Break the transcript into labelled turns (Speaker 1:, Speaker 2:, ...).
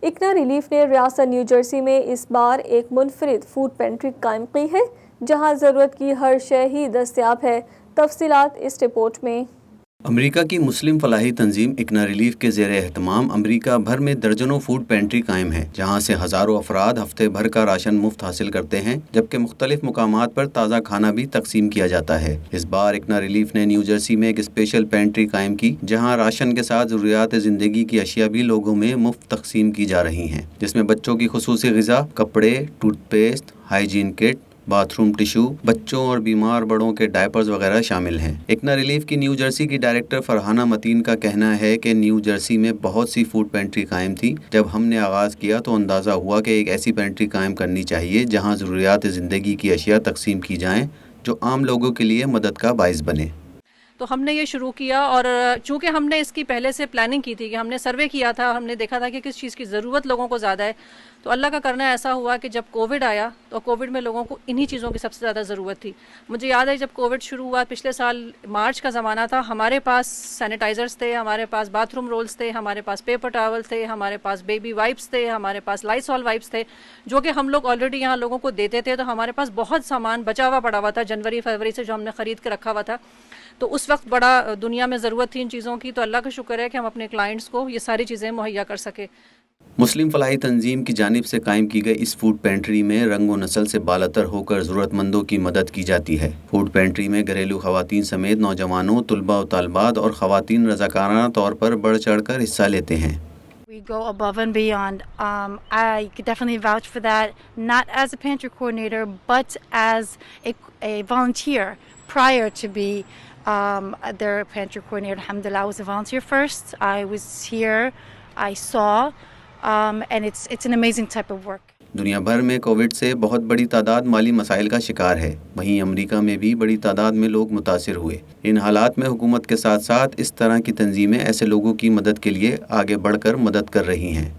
Speaker 1: اکنا relief نے ریاست new Jersey میں اس بار ایک منفرد فوڈ پینٹری قائم کی ہے جہاں ضرورت کی ہر شے ہی دستیاب ہے۔ تفصیلات اس رپورٹ میں۔
Speaker 2: امریکہ کی مسلم فلاحی تنظیم اکنا ریلیف کے زیر اہتمام امریکہ بھر میں درجنوں فوڈ پینٹری قائم ہیں جہاں سے ہزاروں افراد ہفتے بھر کا راشن مفت حاصل کرتے ہیں، جبکہ مختلف مقامات پر تازہ کھانا بھی تقسیم کیا جاتا ہے۔ اس بار اکنا ریلیف نے نیو جرسی میں ایک اسپیشل پینٹری قائم کی جہاں راشن کے ساتھ ضروریات زندگی کی اشیاء بھی لوگوں میں مفت تقسیم کی جا رہی ہیں، جس میں بچوں کی خصوصی غذا، کپڑے، ٹوتھ پیسٹ، ہائیجین کٹ، باتھ روم ٹشو، بچوں اور بیمار بڑوں کے ڈائپرز وغیرہ شامل ہیں۔ اکنا ریلیف کی نیو جرسی کی ڈائریکٹر فرحانہ متین کا کہنا ہے کہ نیو جرسی میں بہت سی فوڈ پینٹری قائم تھی۔ جب ہم نے آغاز کیا تو اندازہ ہوا کہ ایک ایسی پینٹری قائم کرنی چاہیے جہاں ضروریات زندگی کی اشیاء تقسیم کی جائیں جو عام لوگوں کے لیے مدد کا باعث بنے۔
Speaker 3: تو ہم نے یہ شروع کیا، اور چونکہ ہم نے اس کی پہلے سے پلاننگ کی تھی کہ ہم نے سروے کیا تھا، ہم نے دیکھا تھا کہ کس چیز کی ضرورت لوگوں کو زیادہ ہے، تو اللہ کا کرنا ایسا ہوا کہ جب کووڈ آیا تو کووڈ میں لوگوں کو انہی چیزوں کی سب سے زیادہ ضرورت تھی۔ مجھے یاد ہے جب کووڈ شروع ہوا پچھلے سال مارچ کا زمانہ تھا، ہمارے پاس سینیٹائزرز تھے، ہمارے پاس باتھ روم رولز تھے، ہمارے پاس پیپر ٹاول تھے، ہمارے پاس بیبی وائپس تھے، ہمارے پاس لائسول وائپس تھے، جو کہ ہم لوگ آلریڈی یہاں لوگوں کو دیتے تھے، تو ہمارے پاس بہت سامان بچا ہوا پڑا ہوا تھا جنوری فروری سے جو ہم نے خرید کے رکھا ہوا تھا۔ تو اس وقت بڑا دنیا میں ضرورت تھی ان چیزوں کی، تو اللہ کا شکر ہے کہ ہم اپنے کلائنٹس کو یہ ساری چیزیں مہیا کر سکے۔
Speaker 2: مسلم فلاحی تنظیم کی جانب سے قائم کی گئی اس فوڈ پینٹری میں رنگ و نسل سے بالاتر ہو کر ضرورت مندوں کی مدد کی جاتی ہے۔ فوڈ پینٹری میں گھریلو خواتین سمیت نوجوانوں، طلباء و طالبات اور خواتین رضاکارانہ طور پر بڑھ چڑھ کر حصہ لیتے ہیں۔
Speaker 4: We go above and beyond. I could definitely vouch for that, not as a pantry coordinator, but as a volunteer. Prior to be their pantry coordinator, alhamdulillah, I was a volunteer first. I was here, I saw, and it's an amazing type of work.
Speaker 2: دنیا بھر میں Covid سے بہت بڑی تعداد مالی مسائل کا شکار ہے، وہیں امریکہ میں بھی بڑی تعداد میں لوگ متاثر ہوئے۔ ان حالات میں حکومت کے ساتھ ساتھ اس طرح کی تنظیمیں ایسے لوگوں کی مدد کے لیے آگے بڑھ کر مدد کر رہی ہیں۔